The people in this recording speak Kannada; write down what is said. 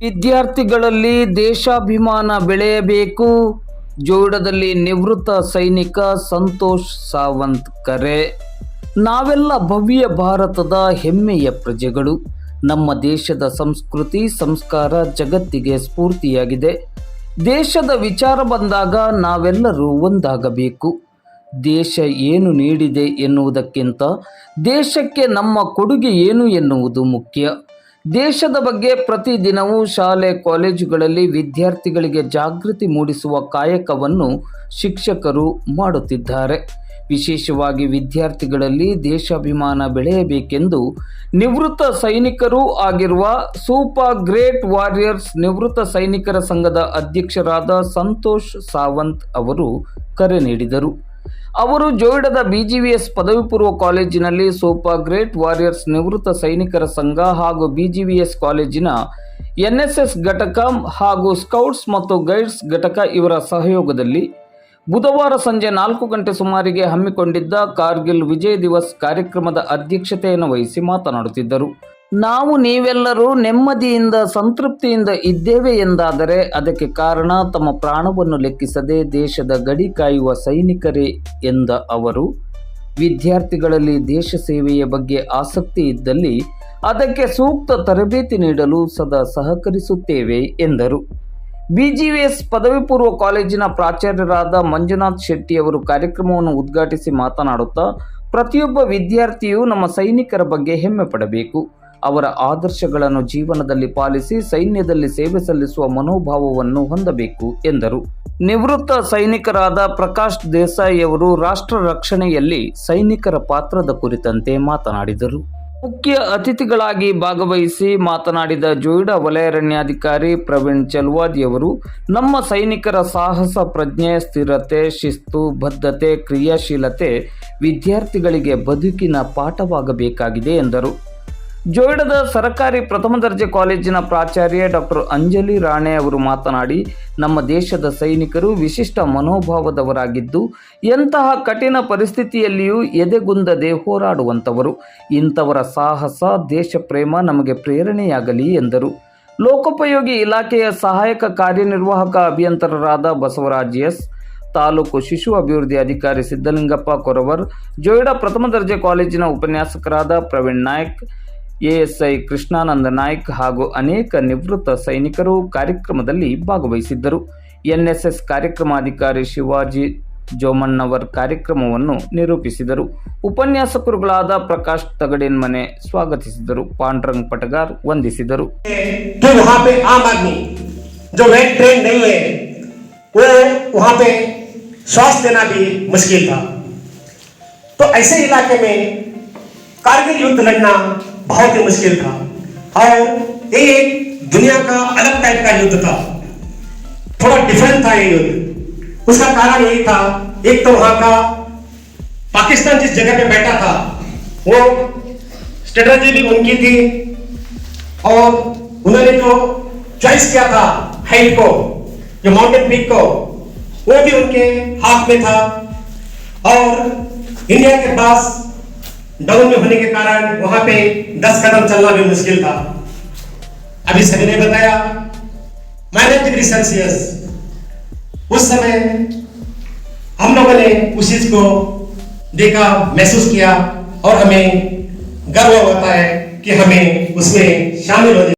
ವಿದ್ಯಾರ್ಥಿಗಳಲ್ಲಿ ದೇಶಾಭಿಮಾನ ಬೆಳೆಯಬೇಕು. ಜೋಯಿಡಾದಲ್ಲಿ ನಿವೃತ್ತ ಸೈನಿಕ ಸಂತೋಷ್ ಸಾವಂತ್ ಕರೆ. ನಾವೆಲ್ಲ ಭವ್ಯ ಭಾರತದ ಹೆಮ್ಮೆಯ ಪ್ರಜೆಗಳು. ನಮ್ಮ ದೇಶದ ಸಂಸ್ಕೃತಿ ಸಂಸ್ಕಾರ ಜಗತ್ತಿಗೆ ಸ್ಫೂರ್ತಿಯಾಗಿದೆ. ದೇಶದ ವಿಚಾರ ಬಂದಾಗ ನಾವೆಲ್ಲರೂ ಒಂದಾಗಬೇಕು. ದೇಶ ಏನು ನೀಡಿದೆ ಎನ್ನುವುದಕ್ಕಿಂತ ದೇಶಕ್ಕೆ ನಮ್ಮ ಕೊಡುಗೆ ಏನು ಎನ್ನುವುದು ಮುಖ್ಯ. ದೇಶದ ಬಗ್ಗೆ ಪ್ರತಿದಿನವೂ ಶಾಲೆ ಕಾಲೇಜುಗಳಲ್ಲಿ ವಿದ್ಯಾರ್ಥಿಗಳಿಗೆ ಜಾಗೃತಿ ಮೂಡಿಸುವ ಕಾಯಕವನ್ನು ಶಿಕ್ಷಕರು ಮಾಡುತ್ತಿದ್ದಾರೆ. ವಿಶೇಷವಾಗಿ ವಿದ್ಯಾರ್ಥಿಗಳಲ್ಲಿ ದೇಶಾಭಿಮಾನ ಬೆಳೆಯಬೇಕೆಂದು ನಿವೃತ್ತ ಸೈನಿಕರೂ ಆಗಿರುವ ಸೂಪರ್ ಗ್ರೇಟ್ ವಾರಿಯರ್ಸ್ ನಿವೃತ್ತ ಸೈನಿಕರ ಸಂಘದ ಅಧ್ಯಕ್ಷರಾದ ಸಂತೋಷ್ ಸಾವಂತ್ ಅವರು ಕರೆ ನೀಡಿದರು. ಅವರು ಜೋಯಿಡಾದ BGVS ಪದವಿ ಪೂರ್ವ ಕಾಲೇಜಿನಲ್ಲಿ ಸೂಪರ್ ಗ್ರೇಟ್ ವಾರಿಯರ್ಸ್ ನಿವೃತ್ತ ಸೈನಿಕರ ಸಂಘ ಹಾಗೂ BGVS ಕಾಲೇಜಿನ NSS ಘಟಕ ಹಾಗೂ ಸ್ಕೌಟ್ಸ್ ಮತ್ತು ಗೈಡ್ಸ್ ಘಟಕ ಇವರ ಸಹಯೋಗದಲ್ಲಿ ಬುಧವಾರ ಸಂಜೆ 4 ಗಂಟೆ ಸುಮಾರಿಗೆ ಹಮ್ಮಿಕೊಂಡಿದ್ದ ಕಾರ್ಗಿಲ್ ವಿಜಯ್ ದಿವಸ್ ಕಾರ್ಯಕ್ರಮದ ಅಧ್ಯಕ್ಷತೆಯನ್ನು ವಹಿಸಿ ಮಾತನಾಡುತ್ತಿದ್ದರು. ನಾವು ನೀವೆಲ್ಲರೂ ನೆಮ್ಮದಿಯಿಂದ ಸಂತೃಪ್ತಿಯಿಂದ ಇದ್ದೇವೆ ಎಂದಾದರೆ ಅದಕ್ಕೆ ಕಾರಣ ತಮ್ಮ ಪ್ರಾಣವನ್ನು ಲೆಕ್ಕಿಸದೆ ದೇಶದ ಗಡಿ ಕಾಯುವ ಸೈನಿಕರೇ ಎಂದ ಅವರು, ವಿದ್ಯಾರ್ಥಿಗಳಲ್ಲಿ ದೇಶ ಸೇವೆಯ ಬಗ್ಗೆ ಆಸಕ್ತಿ ಇದ್ದಲ್ಲಿ ಅದಕ್ಕೆ ಸೂಕ್ತ ತರಬೇತಿ ನೀಡಲು ಸದಾ ಸಹಕರಿಸುತ್ತೇವೆ ಎಂದರು. BGVS ಪದವಿ ಪೂರ್ವ ಕಾಲೇಜಿನ ಪ್ರಾಚಾರ್ಯರಾದ ಮಂಜುನಾಥ್ ಶೆಟ್ಟಿ ಅವರು ಕಾರ್ಯಕ್ರಮವನ್ನು ಉದ್ಘಾಟಿಸಿ ಮಾತನಾಡುತ್ತಾ, ಪ್ರತಿಯೊಬ್ಬ ವಿದ್ಯಾರ್ಥಿಯು ನಮ್ಮ ಸೈನಿಕರ ಬಗ್ಗೆ ಹೆಮ್ಮೆ ಪಡಬೇಕು. ಅವರ ಆದರ್ಶಗಳನ್ನು ಜೀವನದಲ್ಲಿ ಪಾಲಿಸಿ ಸೈನ್ಯದಲ್ಲಿ ಸೇವೆ ಸಲ್ಲಿಸುವ ಮನೋಭಾವವನ್ನು ಹೊಂದಬೇಕು ಎಂದರು. ನಿವೃತ್ತ ಸೈನಿಕರಾದ ಪ್ರಕಾಶ್ ದೇಸಾಯಿ ಅವರು ರಾಷ್ಟ್ರ ರಕ್ಷಣೆಯಲ್ಲಿ ಸೈನಿಕರ ಪಾತ್ರದ ಕುರಿತಂತೆ ಮಾತನಾಡಿದರು. ಮುಖ್ಯ ಅತಿಥಿಗಳಾಗಿ ಭಾಗವಹಿಸಿ ಮಾತನಾಡಿದ ಜೋಯಿಡಾ ವಲಯಾರಣ್ಯಾಧಿಕಾರಿ ಪ್ರವೀಣ್ ಚಲ್ವಾದಿ ಅವರು, ನಮ್ಮ ಸೈನಿಕರ ಸಾಹಸ ಪ್ರಜ್ಞೆ, ಸ್ಥಿರತೆ, ಶಿಸ್ತು, ಬದ್ಧತೆ, ಕ್ರಿಯಾಶೀಲತೆ ವಿದ್ಯಾರ್ಥಿಗಳಿಗೆ ಬದುಕಿನ ಪಾಠವಾಗಬೇಕಾಗಿದೆ ಎಂದರು. ಜೋಯಿಡಾದ ಸರ್ಕಾರಿ ಪ್ರಥಮ ದರ್ಜೆ ಕಾಲೇಜಿನ ಪ್ರಾಚಾರ್ಯ ಡಾಕ್ಟರ್ ಅಂಜಲಿ ರಾಣೆ ಅವರು ಮಾತನಾಡಿ, ನಮ್ಮ ದೇಶದ ಸೈನಿಕರು ವಿಶಿಷ್ಟ ಮನೋಭಾವದವರಾಗಿದ್ದು ಎಂತಹ ಕಠಿಣ ಪರಿಸ್ಥಿತಿಯಲ್ಲಿಯೂ ಎದೆಗುಂದದೆ ಹೋರಾಡುವಂಥವರು. ಇಂಥವರ ಸಾಹಸ ದೇಶ ಪ್ರೇಮ ನಮಗೆ ಪ್ರೇರಣೆಯಾಗಲಿ ಎಂದರು. ಲೋಕೋಪಯೋಗಿ ಇಲಾಖೆಯ ಸಹಾಯಕ ಕಾರ್ಯನಿರ್ವಾಹಕ ಅಭಿಯಂತರರಾದ ಬಸವರಾಜ್ ಎಸ್, ತಾಲೂಕು ಶಿಶು ಅಭಿವೃದ್ಧಿ ಅಧಿಕಾರಿ ಸಿದ್ದಲಿಂಗಪ್ಪ ಕೊರವರ್, ಜೋಯಿಡಾ ಪ್ರಥಮ ದರ್ಜೆ ಕಾಲೇಜಿನ ಉಪನ್ಯಾಸಕರಾದ ಪ್ರವೀಣ್ ನಾಯ್ಕ್, ASI ಕೃಷ್ಣಾನಂದ ನಾಯ್ಕ್ ಹಾಗೂ ಅನೇಕ ನಿವೃತ್ತ ಸೈನಿಕರು ಕಾರ್ಯಕ್ರಮದಲ್ಲಿ ಭಾಗವಹಿಸಿದ್ದರು. NSS ಕಾರ್ಯಕ್ರಮಾಧಿಕಾರಿ ಶಿವಾಜಿ ಜೋಮಣ್ಣವರ್ ಕಾರ್ಯಕ್ರಮವನ್ನು ನಿರೂಪಿಸಿದರು. ಉಪನ್ಯಾಸಕರುಗಳಾದ ಪ್ರಕಾಶ್ ತಗಡಿನ ಮನೆ ಸ್ವಾಗತಿಸಿದರು. ಪಾಂಡುರಂಗ್ ಪಟಗಾರ್ ವಂದಿಸಿದರು. कारगिल युद्ध लड़ना बहुत ही मुश्किल था और ये दुनिया का अलग टाइप का युद्ध था, थोड़ा डिफरेंट था ये युद्ध। उसका कारण यही था, एक तो वहां का पाकिस्तान जिस जगह पे बैठा था वो स्ट्रेटजी भी उनकी थी और उन्होंने जो चॉइस किया था हाइट को, जो माउंटेन पीक को, वो भी उनके हाथ में था और इंडिया के पास डाउन में होने के कारण वहां पे 10 कदम चलना भी मुश्किल था। अभी सभी ने बताया -डिग्री सेल्सियस, उस समय हम लोगों ने उस चीज को देखा, महसूस किया और हमें गर्व होता है कि हमें उसमें शामिल होने